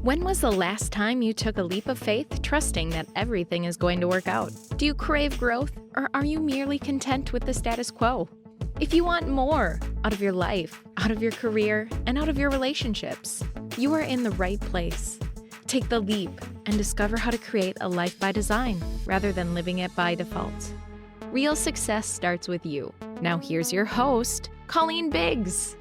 When was the last time you took a leap of faith, trusting that everything is going to work out? Do you crave growth, or are you merely content with the status quo? If you want more out of your life, out of your career, and out of your relationships, you are in the right place. Take the leap and discover how to create a life by design rather than living it by default. Real success starts with you. Now here's your host, Colleen Biggs.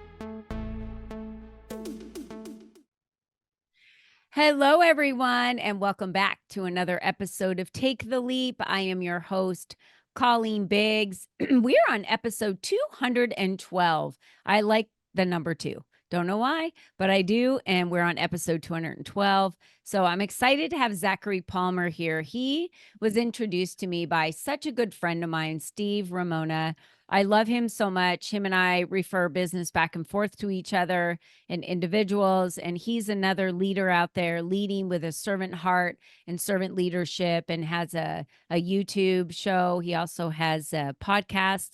Hello, everyone, and welcome back to another episode of Take the Leap. I am your host, Colleen Biggs. We are on episode 212. I like the number 2. Don't know why, but I do. And we're on episode 212. So I'm excited to have Zachary Palmer here. He was introduced to me by such a good friend of mine, Steve Ramona. I love him so much. Him and I refer business back and forth to each other and individuals. And he's another leader out there leading with a servant heart and servant leadership, and has a YouTube show. He also has a podcast.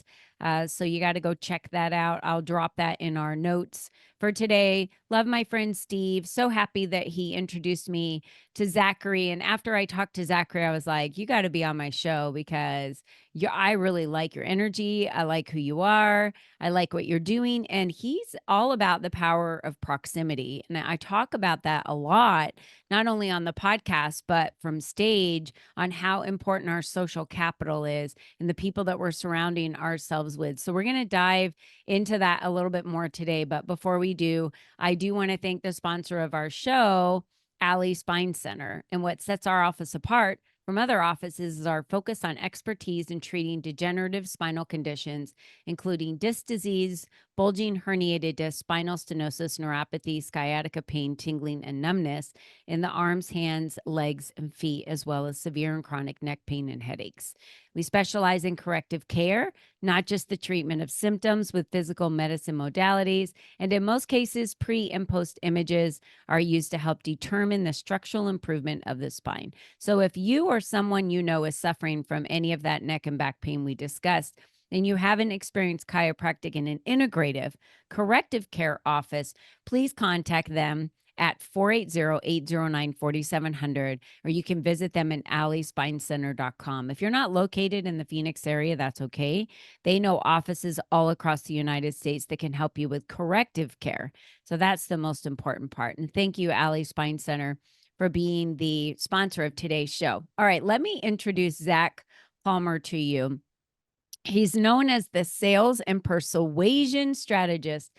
So you got to go check that out. I'll drop that in our notes for today. Love my friend Steve. So happy that he introduced me to Zachary. And after I talked to Zachary, I was like, you got to be on my show because I really like your energy. I like who you are. I like what you're doing. And he's all about the power of proximity. And I talk about that a lot, not only on the podcast, but from stage, on how important our social capital is and the people that we're surrounding ourselves with. So we're going to dive into that a little bit more today. But before we do, I do want to thank the sponsor of our show, Alley Spine Center. And what sets our office apart from other offices is our focus on expertise in treating degenerative spinal conditions, including disc disease, bulging herniated disc, spinal stenosis, neuropathy, sciatica pain, tingling, and numbness in the arms, hands, legs, and feet, as well as severe and chronic neck pain and headaches. We specialize in corrective care, not just the treatment of symptoms with physical medicine modalities. And in most cases, pre and post images are used to help determine the structural improvement of the spine. So if you or someone you know is suffering from any of that neck and back pain we discussed, and you haven't experienced chiropractic in an integrative corrective care office, please contact them at 480-809-4700, or you can visit them at alleyspinecenter.com. If you're not located in the Phoenix area, that's okay. They know offices all across the United States that can help you with corrective care. So that's the most important part. And thank you, Alley Spine Center, for being the sponsor of today's show. All right, let me introduce Zach Palmer to you. He's known as the sales and persuasion strategist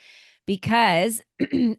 because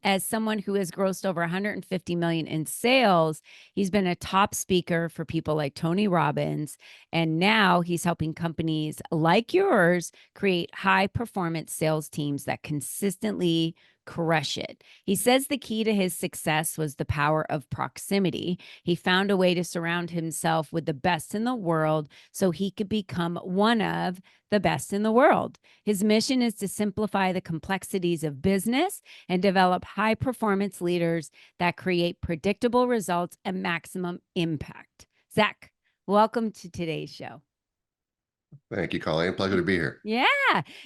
as someone who has grossed over 150 million in sales, he's been a top speaker for people like Tony Robbins. And now he's helping companies like yours create high performance sales teams that consistently crush it. He says the key to his success was the power of proximity. He found a way to surround himself with the best in the world so he could become one of the best in the world. His mission is to simplify the complexities of business and develop high performance leaders that create predictable results and maximum impact. Zach, welcome to today's show. Thank you, Colleen. Pleasure to be here. Yeah,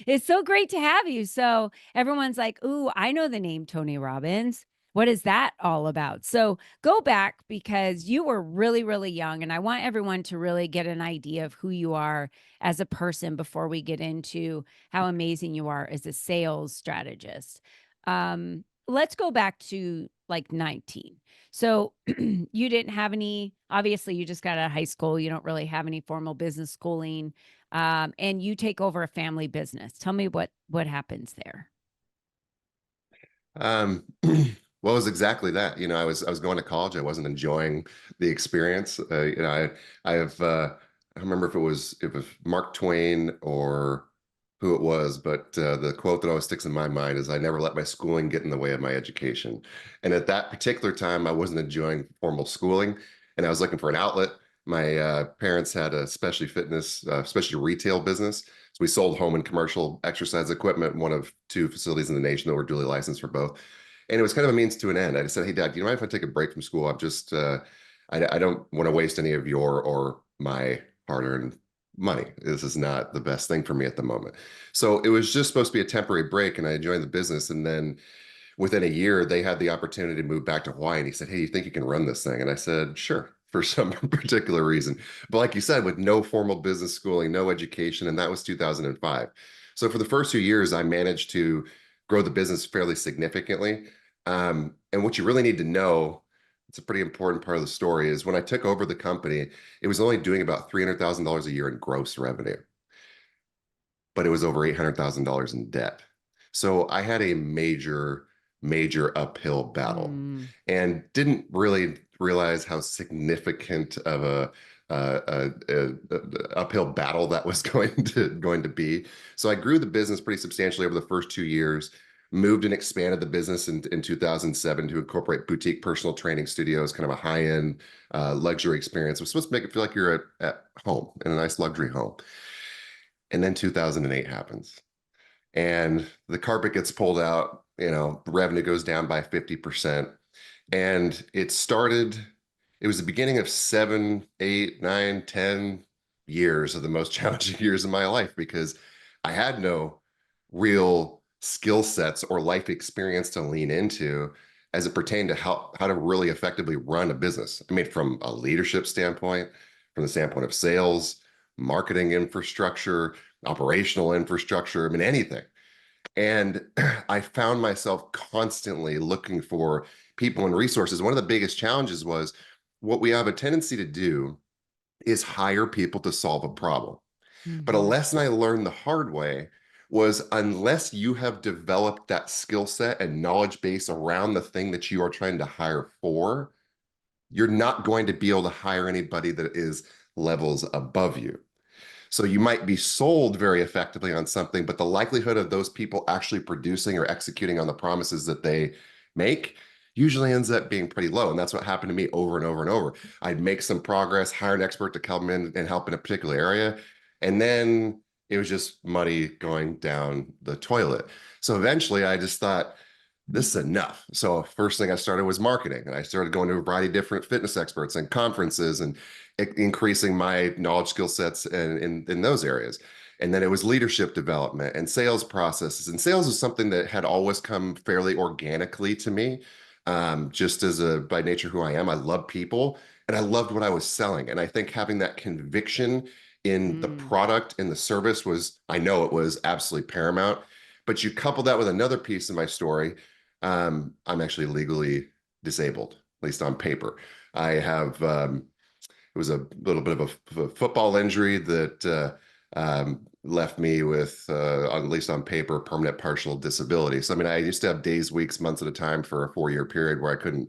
it's so great to have you. So everyone's like, ooh, I know the name Tony Robbins. What is that all about? So go back because you were really, really young. And I want everyone to really get an idea of who you are as a person before we get into how amazing you are as a sales strategist. Let's go back to like 19. So you didn't have any, obviously you just got out of high school. You don't really have any formal business schooling. And you take over a family business. Tell me what happens there. Well, it was exactly that. I was going to college. I wasn't enjoying the experience. I remember if it was Mark Twain or who it was, but the quote that always sticks in my mind is, "I never let my schooling get in the way of my education." And at that particular time, I wasn't enjoying formal schooling, and I was looking for an outlet. My parents had a specialty retail business. So we sold home and commercial exercise equipment, one of 2 facilities in the nation that were duly licensed for both. And it was kind of a means to an end. I just said, "Hey, Dad, you mind if I take a break from school? I don't want to waste any of your or my hard-earned money. This is not the best thing for me at the moment." So it was just supposed to be a temporary break, and I joined the business. And then within a year, they had the opportunity to move back to Hawaii. And he said, "Hey, you think you can run this thing?" And I said, "Sure," for some particular reason. But like you said, with no formal business schooling, no education, and that was 2005. So for the first 2 years, I managed to grow the business fairly significantly. And what you really need to know, it's a pretty important part of the story, is when I took over the company, it was only doing about $300,000 a year in gross revenue, but it was over $800,000 in debt. So I had a major uphill battle Mm. and didn't really realize how significant of a uphill battle that was going to be. So I grew the business pretty substantially over the first 2 years, moved and expanded the business in 2007 to incorporate boutique personal training studios, kind of a high-end luxury experience. It was supposed to make it feel like you're at home in a nice luxury home. And then 2008 happens and the carpet gets pulled out, the revenue goes down by 50%. And it was the beginning of 7, 8, 9, 10 years of the most challenging years of my life because I had no real skill sets or life experience to lean into as it pertained to how to really effectively run a business. I mean, from a leadership standpoint, from the standpoint of sales, marketing infrastructure, operational infrastructure, I mean, anything. And I found myself constantly looking for people and resources. One of the biggest challenges was what we have a tendency to do is hire people to solve a problem. But a Mhm. lesson I learned the hard way was unless you have developed that skill set and knowledge base around the thing that you are trying to hire for, you're not going to be able to hire anybody that is levels above you. So you might be sold very effectively on something, but the likelihood of those people actually producing or executing on the promises that they make usually ends up being pretty low. And that's what happened to me over and over and over. I'd make some progress, hire an expert to come in and help in a particular area. And then it was just money going down the toilet. So eventually I just thought, this is enough. So first thing I started was marketing, and I started going to a variety of different fitness experts and conferences and increasing my knowledge skill sets in those areas. And then it was leadership development and sales processes. And sales is something that had always come fairly organically to me. Just as by nature who I am, I love people and I loved what I was selling. And I think having that conviction in the Mm. product and the service I know it was absolutely paramount. But you couple that with another piece of my story. I'm actually legally disabled, at least on paper. I have it was a little bit of a football injury that left me with, at least on paper, permanent partial disability. So, I mean, I used to have days, weeks, months at a time for a 4-year period where I couldn't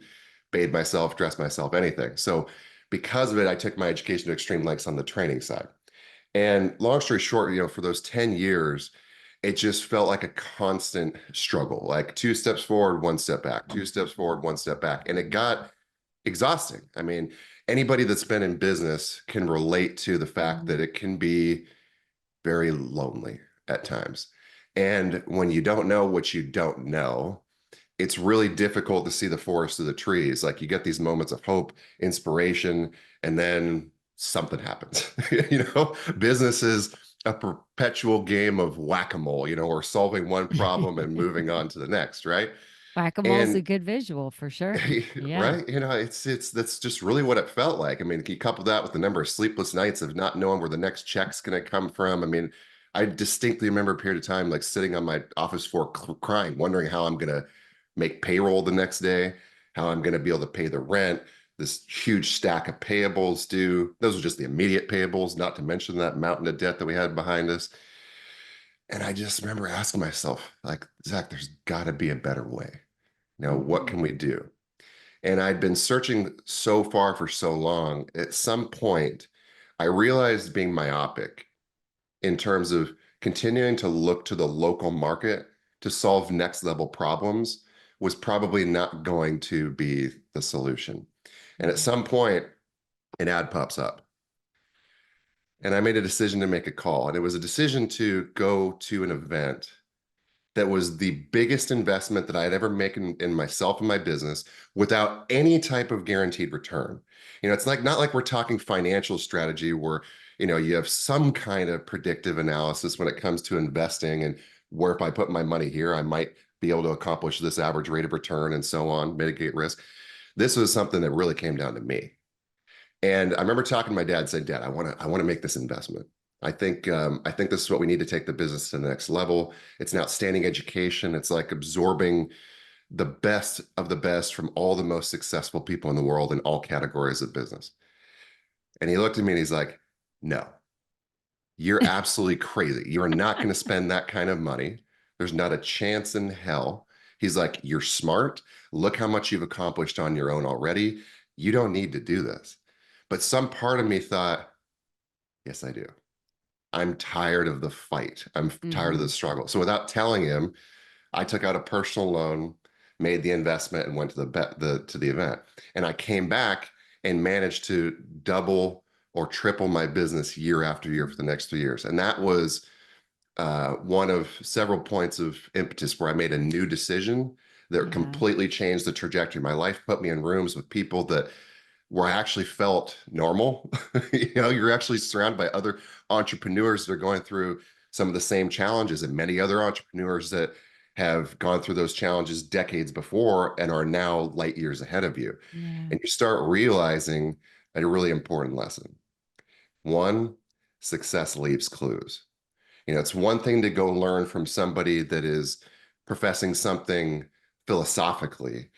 bathe myself, dress myself, anything. So, because of it, I took my education to extreme lengths on the training side. And long story short, for those 10 years, it just felt like a constant struggle, like 2 steps forward, 1 step back, 2 steps forward, 1 step back. And it got exhausting. I mean, anybody that's been in business can relate to the fact that it can be very lonely at times. And when you don't know what you don't know, it's really difficult to see the forest through the trees. Like you get these moments of hope, inspiration, and then something happens. Business is a perpetual game of whack-a-mole, or solving one problem and moving on to the next, right? Whack-a-mole is a And good visual for sure. Yeah. right, it's that's just really what it felt like. I mean, you couple that with the number of sleepless nights of not knowing where the next check's going to come from. I mean, I distinctly remember a period of time like sitting on my office floor crying, wondering how I'm going to make payroll the next day, how I'm going to be able to pay the rent, this huge stack of payables due. Those are just the immediate payables, not to mention that mountain of debt that we had behind us. And I just remember asking myself, like, Zach, there's got to be a better way. Now, what Mhm. can we do? And I'd been searching so far for so long. At some point, I realized being myopic in terms of continuing to look to the local market to solve next level problems was probably not going to be the solution. And at Mhm. some point, an ad pops up. And I made a decision to make a call. And it was a decision to go to an event that was the biggest investment that I had ever made in myself and my business without any type of guaranteed return. It's like not like we're talking financial strategy where, you have some kind of predictive analysis when it comes to investing and where if I put my money here, I might be able to accomplish this average rate of return and so on, mitigate risk. This was something that really came down to me. And I remember talking to my dad, said, Dad, I want to make this investment. I think this is what we need to take the business to the next level. It's an outstanding education. It's like absorbing the best of the best from all the most successful people in the world in all categories of business. And he looked at me and he's like, no, you're absolutely crazy. You're not going to spend that kind of money. There's not a chance in hell. He's like, you're smart. Look how much you've accomplished on your own already. You don't need to do this. But some part of me thought, yes, I do. I'm tired of the fight. I'm tired of the struggle. So without telling him, I took out a personal loan, made the investment, and went to the event. And I came back and managed to double or triple my business year after year for the next 3 years. And that was one of several points of impetus where I made a new decision that completely changed the trajectory of my life, put me in rooms with people that where I actually felt normal. You're actually surrounded by other entrepreneurs that are going through some of the same challenges, and many other entrepreneurs that have gone through those challenges decades before and are now light years ahead of you. And you start realizing a really important lesson. One, success leaves clues. It's one thing to go learn from somebody that is professing something philosophically.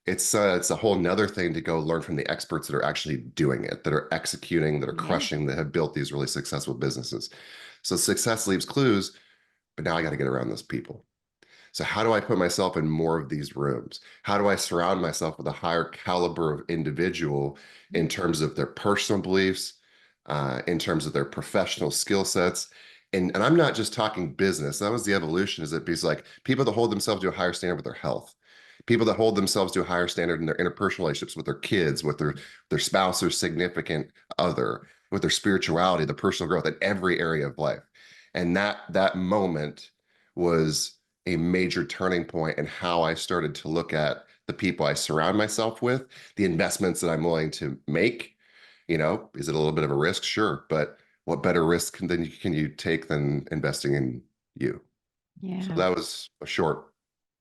It's a whole nother thing to go learn from the experts that are actually doing it, that are executing, that are crushing, that have built these really successful businesses. So success leaves clues, but now I got to get around those people. So how do I put myself in more of these rooms? How do I surround myself with a higher caliber of individual in terms of their personal beliefs, in terms of their professional skill sets? And I'm not just talking business. That was the evolution, is that because like people that hold themselves to a higher standard with their health, people that hold themselves to a higher standard in their interpersonal relationships with their kids, with their spouse or significant other, with their spirituality, the personal growth in every area of life. And that moment was a major turning point in how I started to look at the people I surround myself with, the investments that I'm willing to make. Is it a little bit of a risk? Sure. But what better risk can you take than investing in you? So that was a short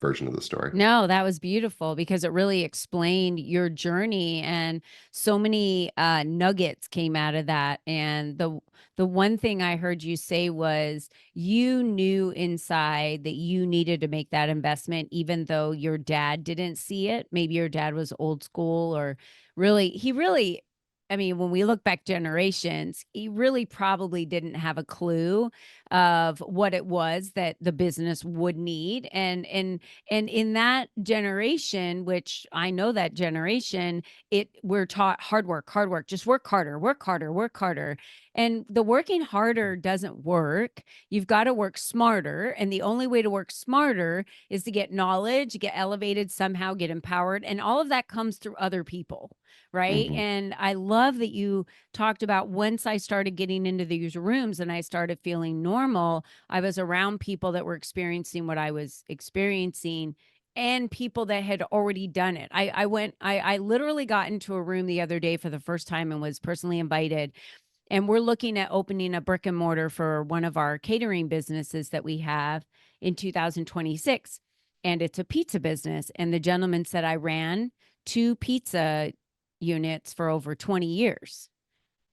version of the story. No, that was beautiful because it really explained your journey, and so many nuggets came out of that. And the one thing I heard you say was you knew inside that you needed to make that investment, even though your dad didn't see it. Maybe your dad was old school, or he really, I mean, when we look back generations, he really probably didn't have a clue of what it was that the business would need. And in that generation, which I know that generation, we're taught hard work, just work harder, work harder, work harder. And the working harder doesn't work. You've got to work smarter. And the only way to work smarter is to get knowledge, get elevated somehow, get empowered. And all of that comes through other people. Right. And I love that you talked about once I started getting into these rooms and I started feeling normal, I was around people that were experiencing what I was experiencing and people that had already done it. I literally got into a room the other day for the first time and was personally invited. And we're looking at opening a brick and mortar for one of our catering businesses that we have in 2026. And it's a pizza business. And the gentleman said, I ran 2 pizza units for over 20 years.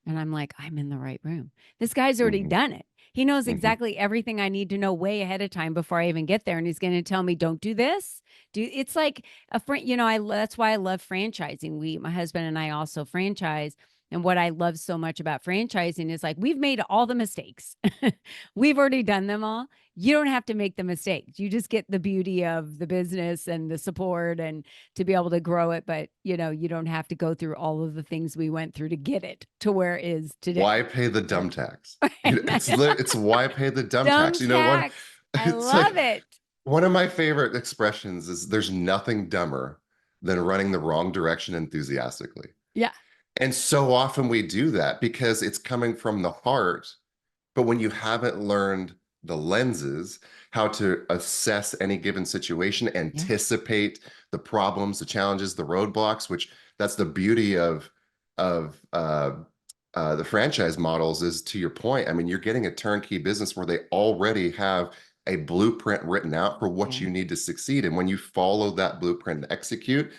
And I'm like, I'm in the right room. This guy's already done it. He knows exactly everything I need to know way ahead of time before I even get there. And he's going to tell me, don't do this. It's like a friend, that's why I love franchising. My husband and I also franchise. And what I love so much about franchising is like, we've made all the mistakes. We've already done them all. You don't have to make the mistakes. You just get the beauty of the business and the support and to be able to grow it. But, you don't have to go through all of the things we went through to get it to where it is today. Why pay the dumb tax? It's why pay the dumb tax. Tax. I love it. One of my favorite expressions is there's nothing dumber than running the wrong direction enthusiastically. Yeah. And so often we do that because it's coming from the heart. But when you haven't learned the lenses, how to assess any given situation, anticipate the problems, the challenges, the roadblocks, which that's the beauty of the franchise models is, to your point, I mean, you're getting a turnkey business where they already have a blueprint written out for what Yeah. you need to succeed. And when you follow that blueprint and execute,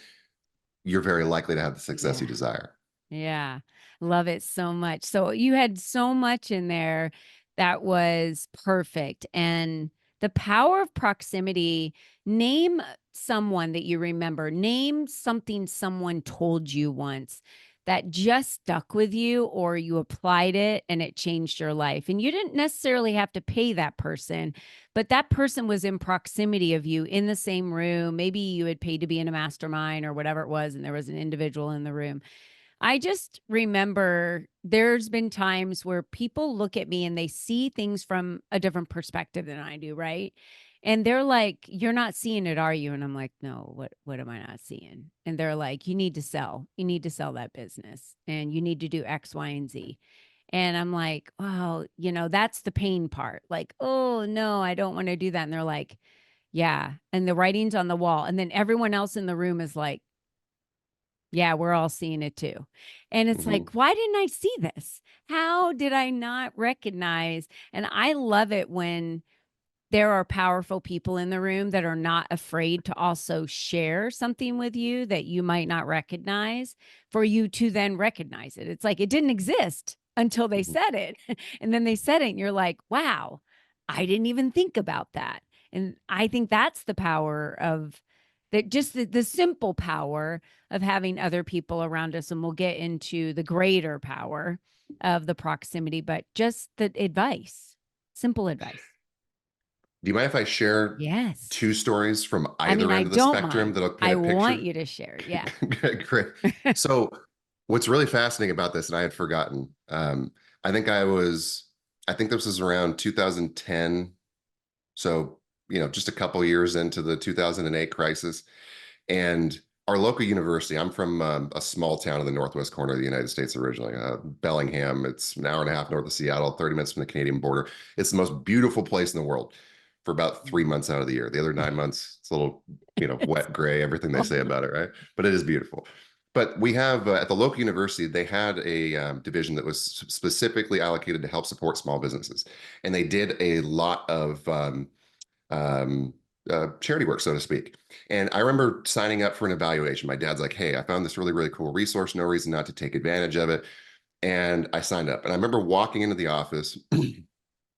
you're very likely to have the success Yeah. you desire. Yeah. Love it so much. So you had so much in there that was perfect. And the power of proximity, name someone that you remember, name something someone told you once that just stuck with you, or you applied it and it changed your life. And you didn't necessarily have to pay that person, but that person was in proximity of you in the same room. Maybe you had paid to be in a mastermind or whatever it was, and there was an individual in the room. I just remember there's been times where people look at me and they see things from a different perspective than I do, right? And they're like, "You're not seeing it, are you?" And I'm like, "No, what am I not seeing?" And they're like, "You need to sell. You need to sell that business and you need to do X, Y, and Z." And I'm like, "Wow, that's the pain part." Like, "Oh, no, I don't want to do that." And they're like, "Yeah." And the writing's on the wall. And then everyone else in the room is like, yeah, we're all seeing it too. And it's Mhm. like, why didn't I see this? How did I not recognize? And I love it when there are powerful people in the room that are not afraid to also share something with you that you might not recognize, for you to then recognize it. It's like it didn't exist until they Mhm. said it. And then they said it, and you're like, wow, I didn't even think about that. And I think that's the power of that, just the simple power of having other people around us. And we'll get into the greater power of the proximity, but just the advice, simple advice. Do you mind if I share Yes. two stories from I mean, either I end of the don't spectrum mind. that'll paint I a want picture? you to share. Yeah. Great. So, what's really fascinating about this, and I had forgotten, I think I think this was around 2010. So, just a couple years into the 2008 crisis. And our local university, I'm from a small town in the northwest corner of the United States originally, Bellingham. It's an hour and a half north of Seattle, 30 minutes from the Canadian border. It's the most beautiful place in the world for about 3 months out of the year. The other 9 months, it's a little, It's wet, gray, everything they say awful. about it, right? But it is beautiful. But we have at the local university, they had a division that was specifically allocated to help support small businesses. And they did a lot of um, charity work, so to speak. And I remember signing up for an evaluation. My dad's like, "Hey, I found this really, really cool resource. No reason not to take advantage of it." And I signed up. And I remember walking into the office.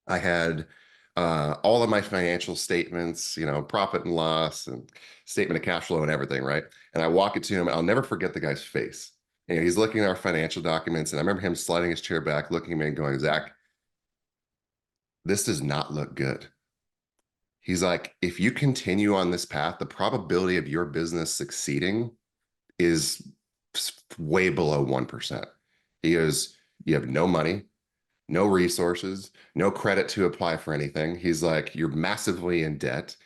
I had all of my financial statements, profit and loss and statement of cash flow and everything, right? And I walk it to him. And I'll never forget the guy's face. He's looking at our financial documents, and I remember him sliding his chair back, looking at me and going, "Zach, this does not look good." He's like, if you continue on this path, the probability of your business succeeding is way below 1%. He goes, you have no money, no resources, no credit to apply for anything. He's like, you're massively in debt.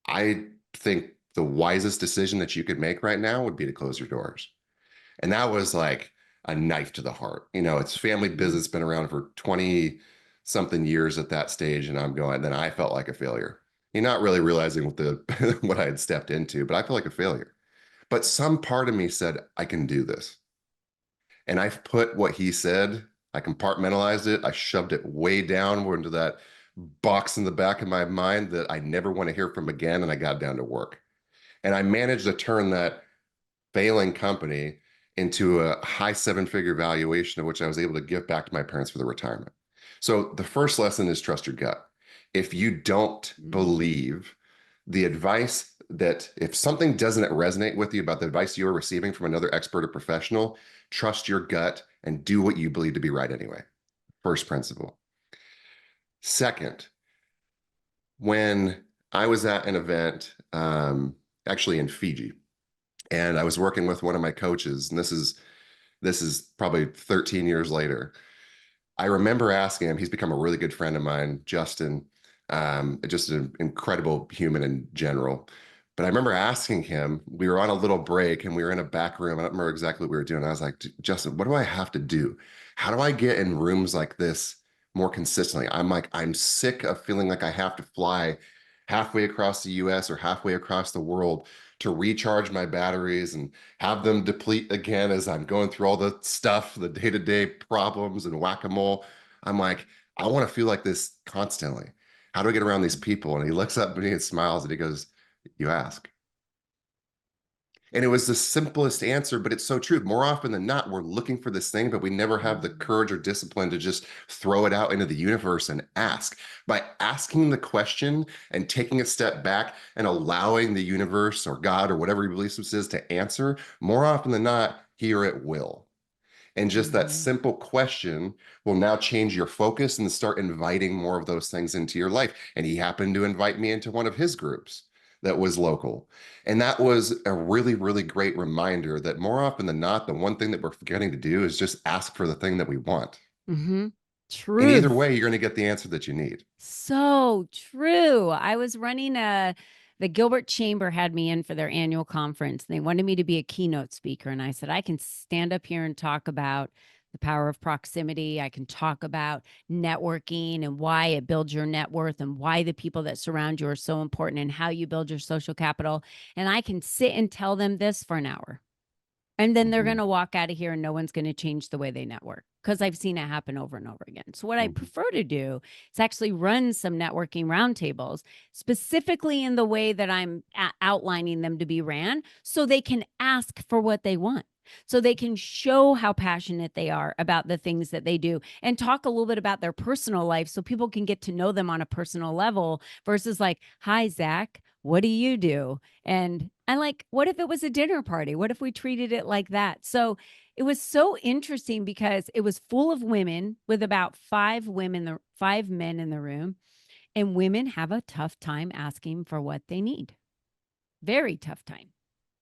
I think the wisest decision that you could make right now would be to close your doors. And that was like a knife to the heart. It's family Mm. business, been around for 20 something years at that stage. And I'm going, then I felt like a failure. You're not really realizing what what I had stepped into, but I feel like a failure. But some part of me said, I can do this. And I put what he said, I compartmentalized it, I shoved it way down into that box in the back of my mind that I never want to hear from again. And I got down to work. And I managed to turn that failing company into a high seven-figure valuation, of which I was able to give back to my parents for their retirement. So the first lesson is trust your gut. If you don't Mm. believe the advice, that if something doesn't resonate with you about the advice you're receiving from another expert or professional, trust your gut and do what you believe to be right anyway. First principle. Second, when I was at an event, actually in Fiji, and I was working with one of my coaches, and this is probably 13 years later. I remember asking him, he's become a really good friend of mine, Justin, just an incredible human in general. But I remember asking him, we were on a little break and we were in a back room. I don't remember exactly what we were doing. I was like, Justin, what do I have to do? How do I get in rooms like this more consistently? I'm like, I'm sick of feeling like I have to fly halfway across the US or halfway across the world to recharge my batteries and have them deplete again as I'm going through all the stuff, the day-to-day problems and whack-a-mole. I'm like, I want to feel like this constantly. How do I get around these people? And he looks up at me and smiles and he goes, you ask. And it was the simplest answer, but it's so true. More often than not, we're looking for this thing, but we never have the courage or discipline to just throw it out into the universe and ask. By asking the question and taking a step back and allowing the universe or God or whatever he believes this is to answer, more often than not, here it will. And just that Mhm. simple question will now change your focus and start inviting more of those things into your life. And he happened to invite me into one of his groups that was local. And that was a really, really great reminder that more often than not, the one thing that we're forgetting to do is just ask for the thing that we want. Mhm. And either Truth. way, you're going to get the answer that you need. So true. I was running the Gilbert Chamber had me in for their annual conference. They wanted me to be a keynote speaker. And I said, I can stand up here and talk about the power of proximity. I can talk about networking and why it builds your net worth and why the people that surround you are so important and how you build your social capital. And I can sit and tell them this for an hour. And then they're Mhm, going to walk out of here and no one's going to change the way they network because I've seen it happen over and over again. So, what I mhm, prefer to do is actually run some networking roundtables specifically in the way that I'm outlining them to be ran so they can ask for what they want. So they can show how passionate they are about the things that they do and talk a little bit about their personal life so people can get to know them on a personal level versus like, hi, Zach, what do you do? And I like, what if it was a dinner party? What if we treated it like that? So it was so interesting because it was full of women with about five men in the room. And women have a tough time asking for what they need. Very tough time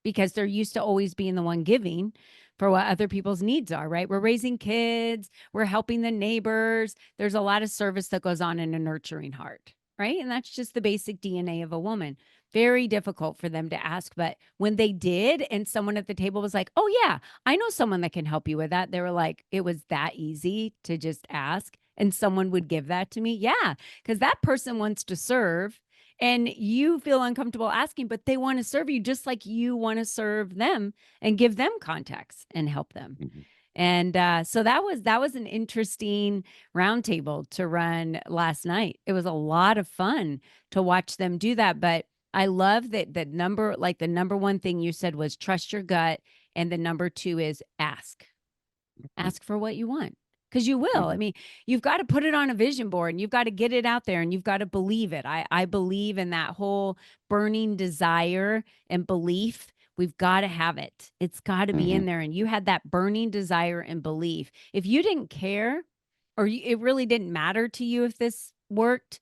because they're used to always being the one giving for what other people's needs are, right? We're raising kids, we're helping the neighbors. There's a lot of service that goes on in a nurturing heart, right? And that's just the basic DNA of a woman. Very difficult for them to ask. But when they did, and someone at the table was like, oh, yeah, I know someone that can help you with that. They were like, it was that easy to just ask. And someone would give that to me. Yeah, because that person wants to serve and you feel uncomfortable asking, but they want to serve you just like you want to serve them and give them contacts and help them. mhm. And so that was an interesting roundtable to run last night. It was a lot of fun to watch them do that. But I love that the number one thing you said was trust your gut, and the number two is ask. Ask for what you want because you will. I Mhm, mean, you've got to put it on a vision board and you've got to get it out there and you've got to believe it. I believe in that whole burning desire and belief. We've got to have it. It's got to be mhm, in there. And you had that burning desire and belief. If you didn't care or it really didn't matter to you if this worked,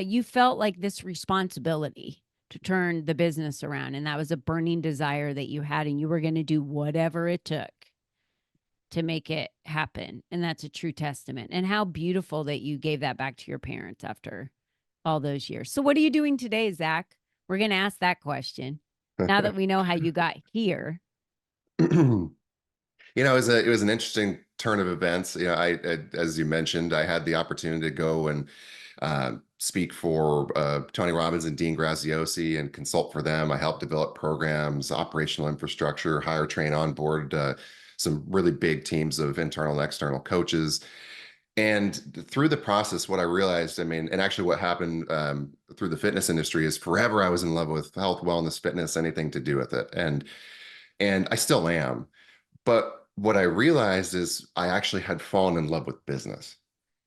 you felt like this responsibility to turn the business around. And that was a burning desire that you had, and you were going to do whatever it took to make it happen. And that's a true testament. And how beautiful that you gave that back to your parents after all those years. So, what are you doing today, Zach? We're going to ask that question now that we know how you got here. mhm. It was an interesting turn of events. As you mentioned, I had the opportunity to go and speak for Tony Robbins and Dean Graziosi and consult for them. I helped develop programs, operational infrastructure, hire, train, onboard some really big teams of internal and external coaches. And through the process, what I realized, I mean, and actually what happened through the fitness industry is forever I was in love with health, wellness, fitness, anything to do with it, and I still am. But what I realized is I actually had fallen in love with business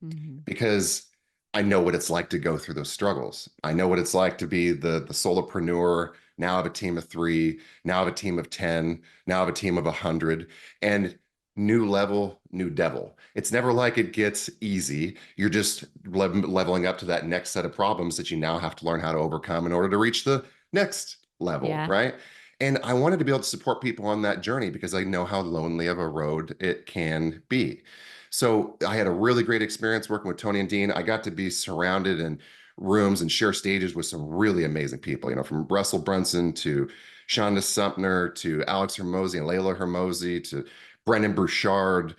Mhm. because I know what it's like to go through those struggles. I know what it's like to be the solopreneur. Now I have a team of 3, now I have a team of 10, now I have a team of 100, and new level, new devil. It's never like it gets easy. You're just leveling up to that next set of problems that you now have to learn how to overcome in order to reach the next level, Yeah. right? And I wanted to be able to support people on that journey because I know how lonely of a road it can be. So I had a really great experience working with Tony and Dean. I got to be surrounded in rooms and share stages with some really amazing people, from Russell Brunson to Shonda Sumner to Alex Hermosi and Layla Hermosi to Brendan Burchard,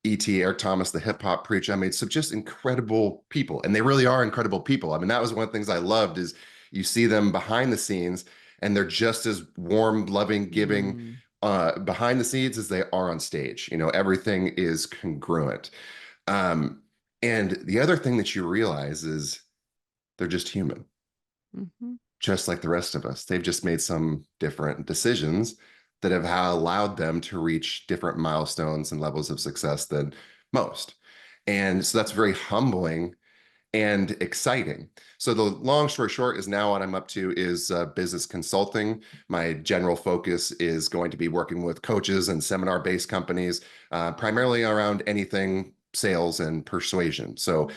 E.T. Eric Thomas, the hip hop preacher. I mean, so just incredible people. And they really are incredible people. I mean, that was one of the things I loved is you see them behind the scenes and they're just as warm, loving, giving Mm. behind the scenes as they are on stage. Everything is congruent. Um, and the other thing that you realize is They're just human, Mm-hmm. just like the rest of us. They've just made some different decisions that have allowed them to reach different milestones and levels of success than most. And so that's very humbling and exciting. So the long story short is now what I'm up to is business consulting. My general focus is going to be working with coaches and seminar-based companies, primarily around anything sales and persuasion. So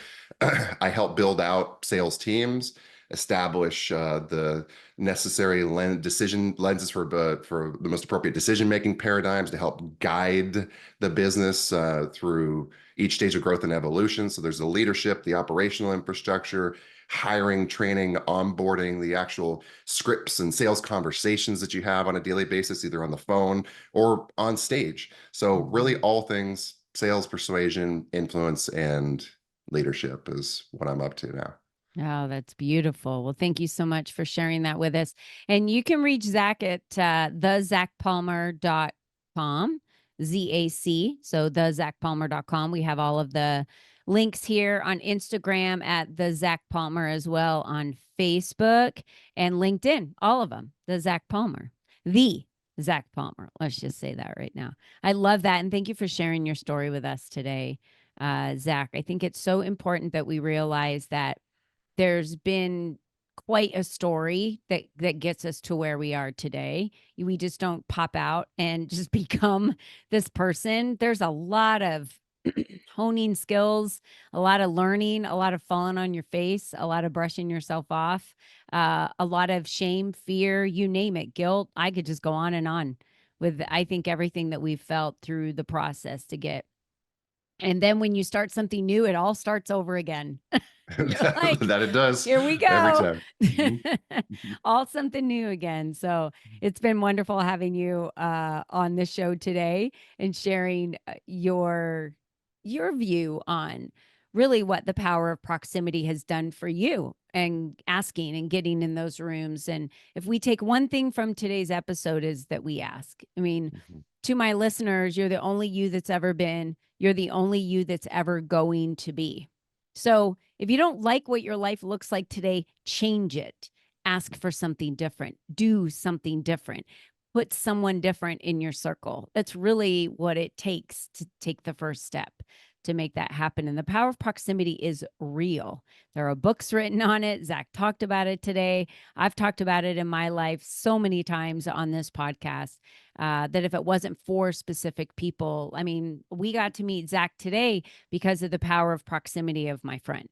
I help build out sales teams, establish the necessary decision lenses for the most appropriate decision-making paradigms to help guide the business through each stage of growth and evolution. So there's the leadership, the operational infrastructure, hiring, training, onboarding, the actual scripts and sales conversations that you have on a daily basis, either on the phone or on stage. So really all things sales, persuasion, influence, and leadership is what I'm up to now. Oh, that's beautiful. Well, thank you so much for sharing that with us. And you can reach Zach at thezachpalmer.com, ZAC. So thezachpalmer.com. We have all of the links here on Instagram at the Zach Palmer, as well on Facebook and LinkedIn, all of them. The Zach Palmer, the Zach Palmer. Let's just say that right now. I love that. And thank you for sharing your story with us today, Zach. I think it's so important that we realize that there's been quite a story that gets us to where we are today. We just don't pop out and just become this person. There's a lot of honing skills, a lot of learning, a lot of falling on your face, a lot of brushing yourself off, a lot of shame, fear, you name it, guilt. I could just go on with, I think, everything that we've felt through the process to get. And then when you start something new, it all starts over again. Like, that it does. Here we Every go. time. Mm-hmm. All something new again. So it's been wonderful having you on the show today and sharing your view on really what the power of proximity has done for you, and asking and getting in those rooms. And if we take one thing from today's episode, is that we ask. I mean, to my listeners, you're the only you that's ever been. You're the only you that's ever going to be. So if you don't like what your life looks like today, change it. Ask for something different. Do something different. Put someone different in your circle. That's really what it takes to take the first step to make that happen. And the power of proximity is real. There are books written on it. Zach talked about it today. I've talked about it in my life so many times on this podcast that if it wasn't for specific people, I mean, we got to meet Zach today because of the power of proximity of my friend.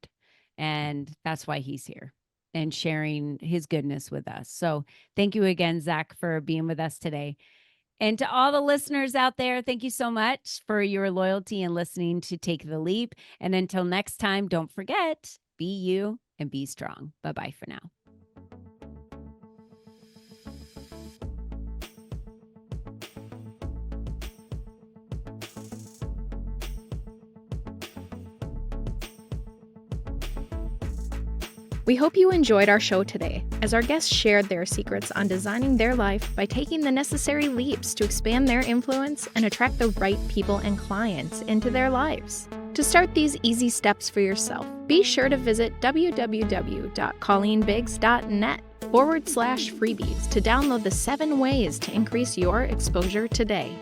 And that's why he's here and sharing his goodness with us. So thank you again, Zach, for being with us today. And to all the listeners out there, thank you so much for your loyalty and listening to Take the Leap. And until next time, don't forget, be you and be strong. Bye-bye for now. We hope you enjoyed our show today, as our guests shared their secrets on designing their life by taking the necessary leaps to expand their influence and attract the right people and clients into their lives. To start these easy steps for yourself, be sure to visit www.colleenbiggs.net/freebies to download the 7 ways to increase your exposure today.